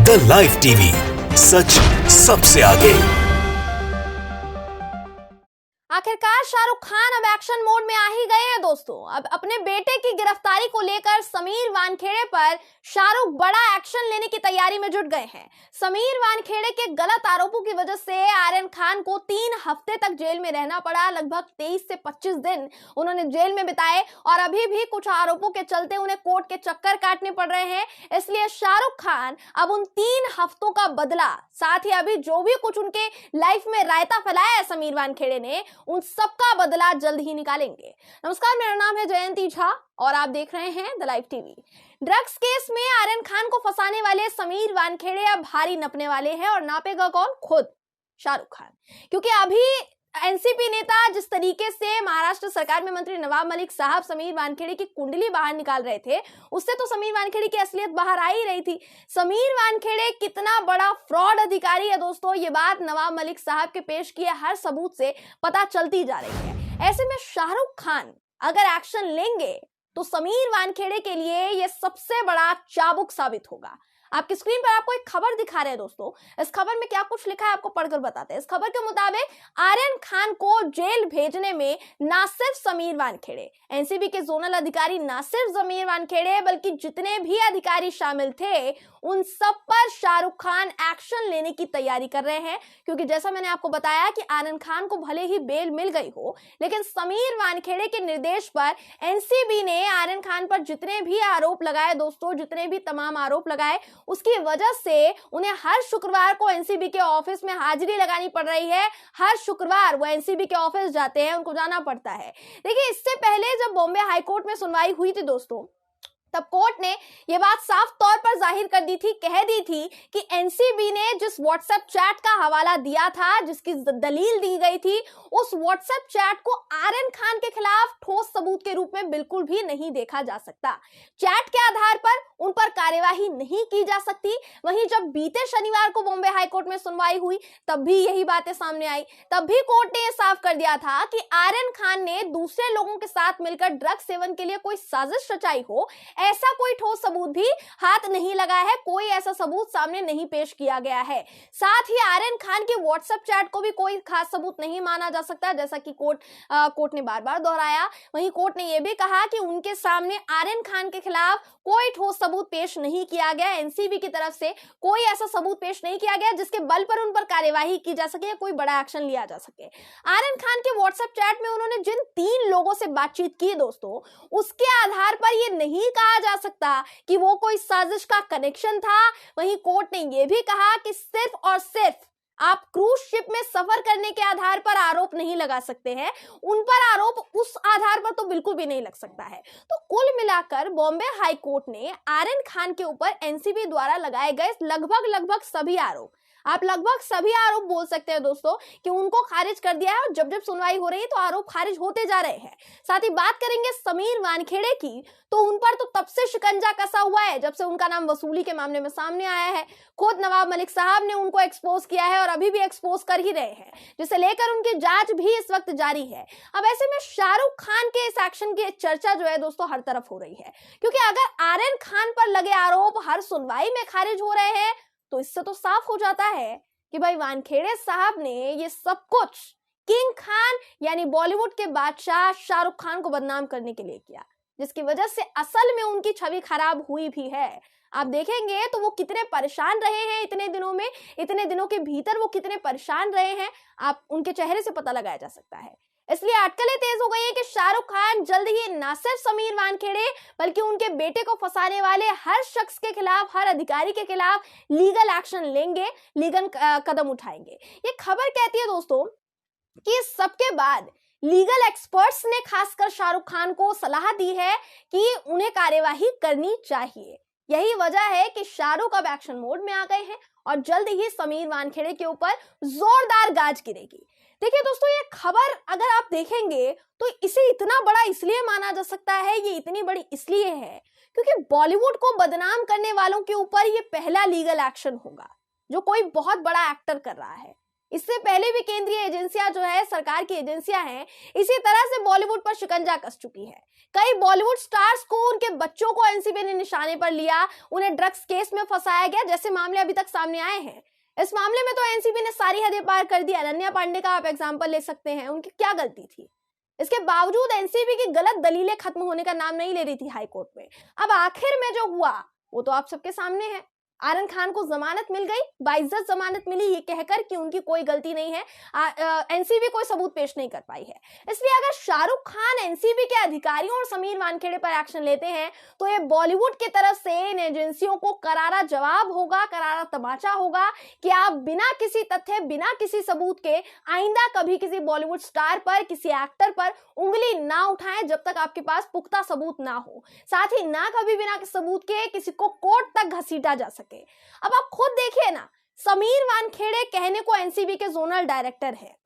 The live TV, सच सबसे आगे। आखिरकार शाहरुख खान अब एक्शन मोड में आ ही गए हैं दोस्तों। अब अपने बेटे की गिरफ्तारी को लेकर समीर वानखेड़े पर शाहरुख बड़ा एक्शन लेने की तैयारी में जुट गए हैं। समीर वानखेड़े के गलत आरोपों की वजह से आर्यन खान को 3 हफ्ते तक जेल में रहना पड़ा। लगभग 23 से 25 दिन उन्होंने जेल में बिताए और अभी भी कुछ आरोपों के चलते उन्हें कोर्ट के चक्कर काटने पड़ रहे हैं। इसलिए शाहरुख खान अब उन 3 हफ्तों का बदला, साथ ही अभी जो भी कुछ उनके लाइफ में रायता फैलाया है समीर वानखेड़े ने, उन सबका बदला जल्द ही निकालेंगे। नमस्कार, मेरा नाम है जयंती झा और आप देख रहे हैं the live TV. Drugs case में आर्यन खान को फंसाने वाले समीर वानखेड़े अब भारी नपने वाले हैं और नापेगा कौन? खुद शाहरुख खान। क्योंकि अभी एनसीपी नेता जिस तरीके से महाराष्ट्र सरकार में मंत्री नवाब मलिक साहब समीर वानखेड़े की कुंडली बाहर निकाल रहे थे, उससे तो समीर वानखेड़े की असलियत बाहर आ ही रही थी। समीर वानखेड़े कितना बड़ा फ्रॉड अधिकारी है दोस्तों, ये बात नवाब मलिक साहब के पेश किए हर सबूत से पता चलती जा रही है। ऐसे में शाहरुख खान अगर एक्शन लेंगे तो समीर वानखेड़े के लिए यह सबसे बड़ा चाबुक साबित होगा। आपकी स्क्रीन पर आपको एक खबर दिखा रहे हैं दोस्तों। इस खबर में क्या कुछ लिखा है आपको पढ़कर बताते हैं। इस खबर के मुताबिक आर्यन खान को जेल भेजने में ना सिर्फ समीर वानखेड़े, एनसीबी के जोनल अधिकारी, ना सिर्फ समीर वानखेड़े बल्कि जितने भी अधिकारी शामिल थे उन सब पर शाहरुख खान एक्शन लेने की तैयारी कर रहे हैं। क्योंकि जैसा मैंने आपको बताया कि आर्यन खान को भले ही बेल मिल गई हो, लेकिन समीर वानखेड़े के निर्देश पर एनसीबी ने आर्यन खान पर जितने भी आरोप लगाए दोस्तों, जितने भी तमाम आरोप लगाए, उसकी वजह से उन्हें हर शुक्रवार को एनसीबी के ऑफिस में हाजिरी लगानी पड़ रही है। हर शुक्रवार वो एनसीबी के ऑफिस जाते हैं, उनको जाना पड़ता है। देखिए, इससे पहले जब बॉम्बे हाईकोर्ट में सुनवाई हुई थी दोस्तों, तब कोर्ट ने यह बात साफ तौर पर जाहिर कर दी थी, कह दी थी कि एनसीबी ने जिस व्हाट्सएप चैट का हवाला दिया था, जिसकी दलील दी गई थी, उस व्हाट्सएप चैट को आर्यन खान के खिलाफ ठोस सबूत के रूप में बिल्कुल भी नहीं देखा जा सकता। चैट के आधार पर उन पर कार्यवाही नहीं की जा सकती। वहीं जब बीते शनिवार को बॉम्बे हाईकोर्ट में सुनवाई हुई तब भी यही बातें सामने आई। तब भी कोर्ट ने यह साफ कर दिया था कि आर्यन खान ने दूसरे लोगों के साथ मिलकर ड्रग सेवन के लिए कोई साजिश रचाई हो, ऐसा कोई ठोस सबूत भी हाथ नहीं लगा है। कोई ऐसा सबूत सामने नहीं पेश किया गया है। साथ ही आर्यन खान के व्हाट्सएप चैट को भी कोई खास सबूत नहीं माना जा सकता, जैसा कि कोर्ट ने बार-बार दोहराया। वहीं कोर्ट ने यह भी कहा कि उनके सामने आर्यन खान के खिलाफ कोई ठोस सबूत पेश नहीं किया गया। एनसीबी की तरफ से कोई ऐसा सबूत पेश नहीं किया गया जिसके बल पर उन पर कार्यवाही की जा सके या कोई बड़ा एक्शन लिया जा सके। आर्यन खान के व्हाट्सएप चैट में उन्होंने जिन 3 लोगों से बातचीत की दोस्तों, उसके आधार पर यह नहीं कहा जा सकता कि वो कोई साजिश का कनेक्शन था। वहीं कोर्ट ने यह भी कहा कि सिर्फ और सिर्फ आप क्रूज शिप में सफर करने के आधार पर आरोप नहीं लगा सकते हैं, उन पर आरोप उस आधार पर तो बिल्कुल भी नहीं लग सकता है। तो कुल मिलाकर बॉम्बे हाई कोर्ट ने आर्यन खान के ऊपर एनसीबी द्वारा लगाए गए लगभग सभी आरोप, आप लगभग सभी आरोप बोल सकते हैं दोस्तों, कि उनको खारिज कर दिया है। और जब जब सुनवाई हो रही है तो आरोप खारिज होते जा रहे हैं। साथ ही बात करेंगे समीर वानखेड़े की, तो उन पर तो तब से शिकंजा कसा हुआ है जब से उनका नाम वसूली के मामले में सामने आया है। खुद नवाब मलिक साहब ने उनको एक्सपोज किया है और अभी भी एक्सपोज कर ही रहे हैं, जिसे लेकर उनकी जांच भी इस वक्त जारी है। अब ऐसे में शाहरुख खान के इस एक्शन की चर्चा जो है दोस्तों हर तरफ हो रही है। क्योंकि अगर आर्यन खान पर लगे आरोप हर सुनवाई में खारिज हो रहे हैं तो इससे तो साफ हो जाता है कि भाई वानखेड़े साहब ने ये सब कुछ किंग खान यानी बॉलीवुड के बादशाह शाहरुख खान को बदनाम करने के लिए किया, जिसकी वजह से असल में उनकी छवि खराब हुई भी है। आप देखेंगे तो वो कितने परेशान रहे हैं इतने दिनों में, इतने दिनों के भीतर वो कितने परेशान रहे हैं, आप उनके चेहरे से पता लगाया जा सकता है। इसलिए अटकलें तेज हो गई है कि शाहरुख खान जल्द ही न सिर्फ समीर वानखेड़े बल्कि उनके बेटे को फंसाने वाले हर शख्स के खिलाफ, हर अधिकारी के खिलाफ लीगल एक्शन लेंगे, लीगल कदम उठाएंगे। ये खबर कहती है दोस्तों कि इस सबके बाद लीगल एक्सपर्ट्स ने खासकर शाहरुख खान को सलाह दी है कि उन्हें कार्यवाही करनी चाहिए। यही वजह है कि शाहरुख अब एक्शन मोड में आ गए हैं और जल्द ही समीर वानखेड़े के ऊपर जोरदार गाज गिरेगी। देखिए दोस्तों, ये खबर अगर आप देखेंगे तो इसे इतना बड़ा इसलिए माना जा सकता है, ये इतनी बड़ी इसलिए है क्योंकि बॉलीवुड को बदनाम करने वालों के ऊपर ये पहला लीगल एक्शन होगा जो कोई बहुत बड़ा एक्टर कर रहा है। इससे पहले भी केंद्रीय एजेंसियां जो है, सरकार की एजेंसियां हैं, इसी तरह से बॉलीवुड पर शिकंजा कस चुकी है। कई बॉलीवुड स्टार्स को उनके बच्चों को एनसीबी ने निशाने पर लिया, उन्हें ड्रग्स केस में फंसाया गया, जैसे मामले अभी तक सामने आए हैं। इस मामले में तो एनसीबी ने सारी हदें पार कर दी। अनन्या पांडे का आप एग्जाम्पल ले सकते हैं, उनकी क्या गलती थी? इसके बावजूद एनसीबी की गलत दलीलें खत्म होने का नाम नहीं ले रही थी हाईकोर्ट में। अब आखिर में जो हुआ वो तो आप सबके सामने है। आर्यन खान को जमानत मिल गई, बाइज्जत जमानत मिली, ये कहकर कि उनकी कोई गलती नहीं है। एनसीबी कोई सबूत पेश नहीं कर पाई है। इसलिए अगर शाहरुख खान एनसीबी के अधिकारियों और समीर वानखेड़े पर एक्शन लेते हैं तो ये बॉलीवुड की तरफ से इन एजेंसियों को करारा जवाब होगा, करारा तमाचा होगा कि आप बिना किसी तथ्य, बिना किसी सबूत के आइंदा कभी किसी बॉलीवुड स्टार पर, किसी एक्टर पर उंगली ना उठाएं जब तक आपके पास पुख्ता सबूत ना हो। साथ ही ना कभी बिना सबूत के किसी को कोर्ट तक घसीटा जा सके। अब आप खुद देखिए ना, समीर वानखेड़े कहने को एनसीबी के जोनल डायरेक्टर है,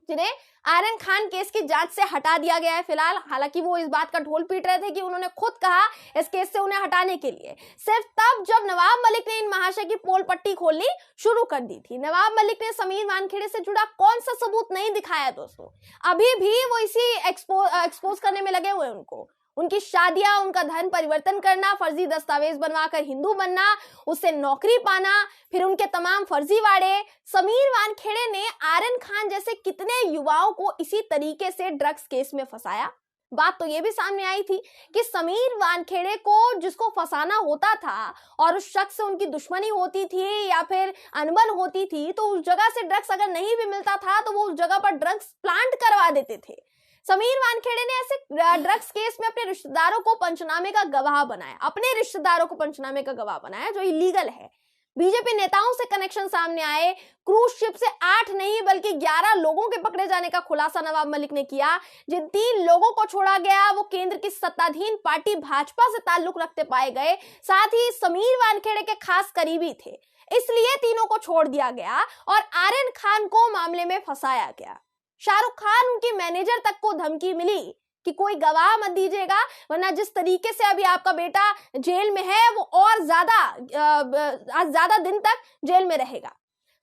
जिन्हें आर्यन खान केस की जांच से हटा दिया गया है फिलहाल। हालांकि वो इस बात का ढोल पीट रहे थे कि उन्होंने खुद कहा इस केस से उन्हें हटाने के लिए, सिर्फ तब जब नवाब मलिक ने इन महाशय की पोल पट्टी खोलनी शुरू कर दी थी। नवाब मलिक ने समीर वानखेड़े से जुड़ा कौन सा सबूत नहीं दिखाया दोस्तों? अभी भी वो इसी एक्सपोज करने में लगे हुए हैं। उनकी शादियां, उनका धन परिवर्तन करना, फर्जी दस्तावेज बनवाकर हिंदू बनना, उससे नौकरी पाना, फिर उनके तमाम फर्जीवाड़े। समीर वानखेड़े ने आर्यन खान जैसे कितने युवाओं को इसी तरीके से ड्रग्स केस में फंसाया। बात तो ये भी सामने आई थी कि समीर वानखेड़े को जिसको फंसाना होता था और उस शख्स से उनकी दुश्मनी होती थी या फिर अनबन होती थी, तो उस जगह से ड्रग्स अगर नहीं भी मिलता था तो वो उस जगह पर ड्रग्स प्लांट करवा देते थे। समीर वानखेड़े ने ऐसे ड्रग्स केस में अपने रिश्तेदारों को पंचनामे का गवाह बनाया, अपने रिश्तेदारों को पंचनामे का गवाह बनाया, जो इलीगल है। बीजेपी नेताओं से कनेक्शन सामने आए। क्रूज शिप से 8 नहीं बल्कि 11 लोगों के पकड़े जाने का खुलासा नवाब मलिक ने किया। जिन 3 लोगों को छोड़ा गया वो केंद्र की सत्ताधीन पार्टी भाजपा से ताल्लुक रखते पाए गए, साथ ही समीर वानखेड़े के खास करीबी थे, इसलिए तीनों को छोड़ दिया गया और आर्यन खान को मामले में फंसाया गया। शाहरुख खान, उनकी मैनेजर तक को धमकी मिली कि कोई गवाह मत दीजिएगा, वरना जिस तरीके से अभी आपका बेटा जेल में है वो और ज्यादा दिन तक जेल में रहेगा।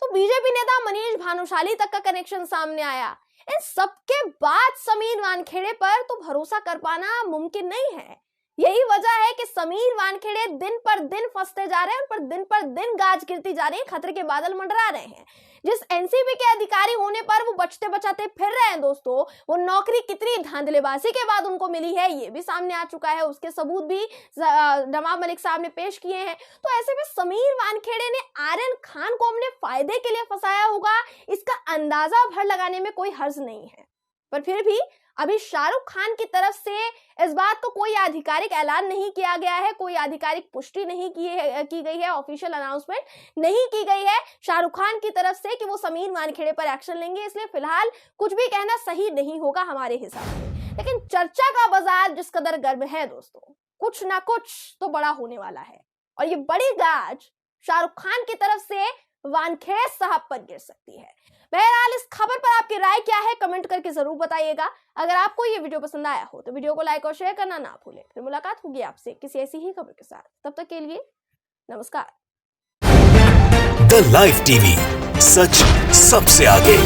तो बीजेपी नेता मनीष भानुशाली तक का कनेक्शन सामने आया। इन सबके बाद समीर वानखेड़े पर तो भरोसा कर पाना मुमकिन नहीं है। यही वजह है कि समीर वानखेड़े दिन पर दिन फंसते जा रहे हैं, उन पर दिन पर दिन गाज गिरती जा रही है, खतरे के बादल मंडरा रहे हैं। जिस एनसीबी के अधिकारी होने पर वो बचते बचाते फिर रहे हैं दोस्तों, वो नौकरी कितनी धांधलेबाजी के बाद उनको मिली है ये भी सामने आ चुका है। उसके सबूत भी नवाब मलिक साहब ने पेश किए हैं। तो ऐसे में समीर वानखेड़े ने आर्यन खान को अपने फायदे के लिए फंसाया होगा, इसका अंदाजा भर लगाने में कोई हर्ज नहीं है। पर फिर भी अभी शाहरुख खान की तरफ से इस बात को कोई आधिकारिक ऐलान नहीं किया गया है, कोई आधिकारिक पुष्टि नहीं की गई है, ऑफिशियल अनाउंसमेंट नहीं की गई है शाहरुख खान की तरफ से कि वो समीर वानखेड़े पर एक्शन लेंगे। इसलिए फिलहाल कुछ भी कहना सही नहीं होगा हमारे हिसाब से। लेकिन चर्चा का बाजार जिस कदर गर्म है दोस्तों, कुछ ना कुछ तो बड़ा होने वाला है और ये बड़ी गाज शाहरुख खान की तरफ से वानखेड़े साहब पर गिर सकती है। बहरहाल इस खबर पर आपकी राय क्या है कमेंट करके जरूर बताइएगा। अगर आपको ये वीडियो पसंद आया हो तो वीडियो को लाइक और शेयर करना ना भूलें। फिर मुलाकात होगी आपसे किसी ऐसी ही खबर के साथ, तब तक के लिए नमस्कार। द लाइव टीवी, सच सबसे आगे।